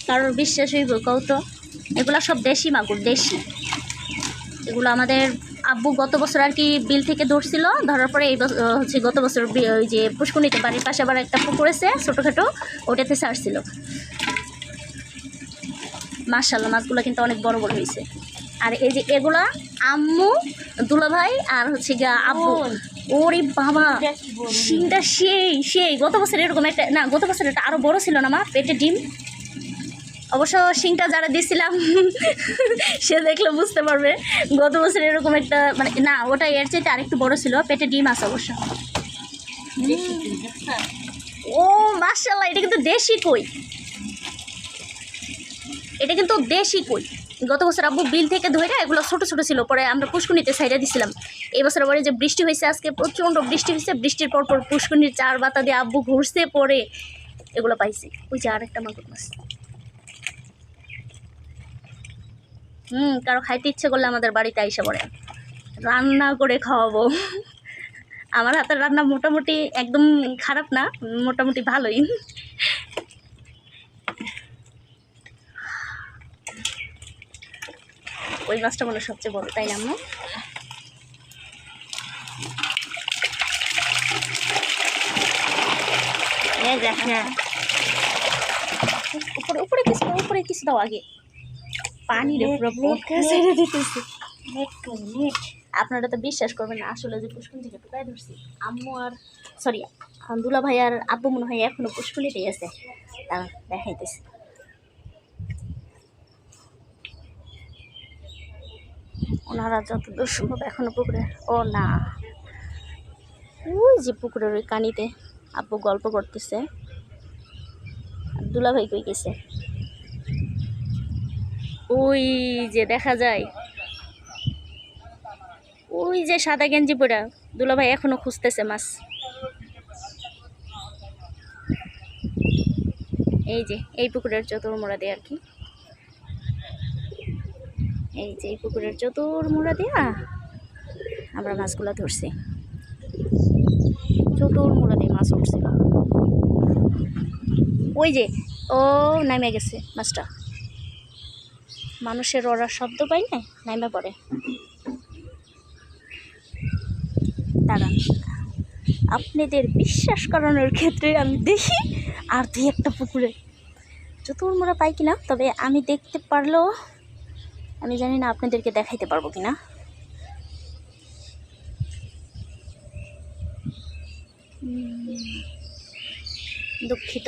কারোর বিশ্বাস হইব কৌতো, এগুলো সব দেশি মাগুর, দেশি। এগুলো আমাদের আব্বু গত বছর আর কি বিল থেকে ধরছিল, ধরার পরে এই হচ্ছে গত বছর ওই যে পুষ্কুনিতে বাড়ির পাশে আবার একটা পুকুর আছে ছোটোখাটো, ওটাতে ছাড়ছিল। মাশাআল্লাহ মাছগুলো কিন্তু অনেক বড় বড় হয়েছে। আর এই যে এগুলা আম্মু, দুলাভাই আর হচ্ছে গিয়া আব্বু। ওরে বাবা, শিংটা সেই গত বছর এরকম একটা, না গত বছর এটা আরও বড় ছিল না মা, পেটে ডিম। অবশ্য শিংটা যারা দিয়েছিলাম সে দেখলে বুঝতে পারবে গত বছর এরকম একটা, মানে না ওটা এর চাইতে আরেকটু বড় ছিল, পেটে ডিম আছে অবশ্য। ও মাশাআল্লাহ, এটা কিন্তু দেশি কই, এটা কিন্তু দেশি কই। গত বছর আব্বু বিল থেকে ধরে এগুলো ছোট ছোট ছিল, পরে আমরা পুষ্কুনিতে সাইডে দিছিলাম। এই বছর পরে যে বৃষ্টি হয়েছে, আজকে প্রচণ্ড বৃষ্টি হয়েছে, বৃষ্টির পর পুষ্কুনির চার বাতা দিয়ে আব্বু ঘুরছে, পরে এগুলো পাইছি। ওই যে আর একটা মাগুর মাছ। কারো খাইতে ইচ্ছে করলে আমাদের বাড়িতে আইসা পড়ে, রান্না করে খাওয়াবো। আমার হাতের রান্না মোটামুটি একদম খারাপ না, মোটামুটি ভালোই। ওই মাছটা মনে সবচেয়ে বড়, তাই না আম্মু? উপরে উপরে কিছু, উপরে কিছু দাও আগে, পানি রে পুরো ছেড়ে দিতেছি। আপনারা তো বিশ্বাস করবেন না, আসলে যে পুষ্কুনি থেকে টুকাই ধরছি আম্মু আর সরি দুলা ভাই আর আব্বু মনে হয় এখনো পুষ্কুনিতেই আছে, তারা দেখাইতেছে। ওনারা যতদূর সম্ভব এখনো পুকুরে, ও না ওই যে পুকুরের ওই কানিতে আব্বু গল্প করতেছে। দুলা ভাই কই গেছে? ওই যে দেখা যায়, ওই যে সাদা গেঞ্জি পরা দুলা ভাই এখনো খুঁজতেছে মাছ। এই যে এই পুকুরের চতুর মোড়া দিয়ে আর কি, এই যে এই পুকুরের চতুর মোড়া দিয়া আমরা মাছগুলো ধরছি, চতুর মোড়া দিয়ে মাছ উঠছিল। ওই যে ও নামে গেছে মাছটা, মানুষের ওরা শব্দ পাই না, নামে পড়ে। দাঁড়ান, আপনাদের বিশ্বাস করানোর ক্ষেত্রে আমি দেখি আর দুই একটা পুকুরে চতুর মোড়া পাই কিনা, তবে আমি দেখতে পারলেও আমি জানি না আপনাদেরকে দেখাইতে পারবো কিনা। দুঃখিত।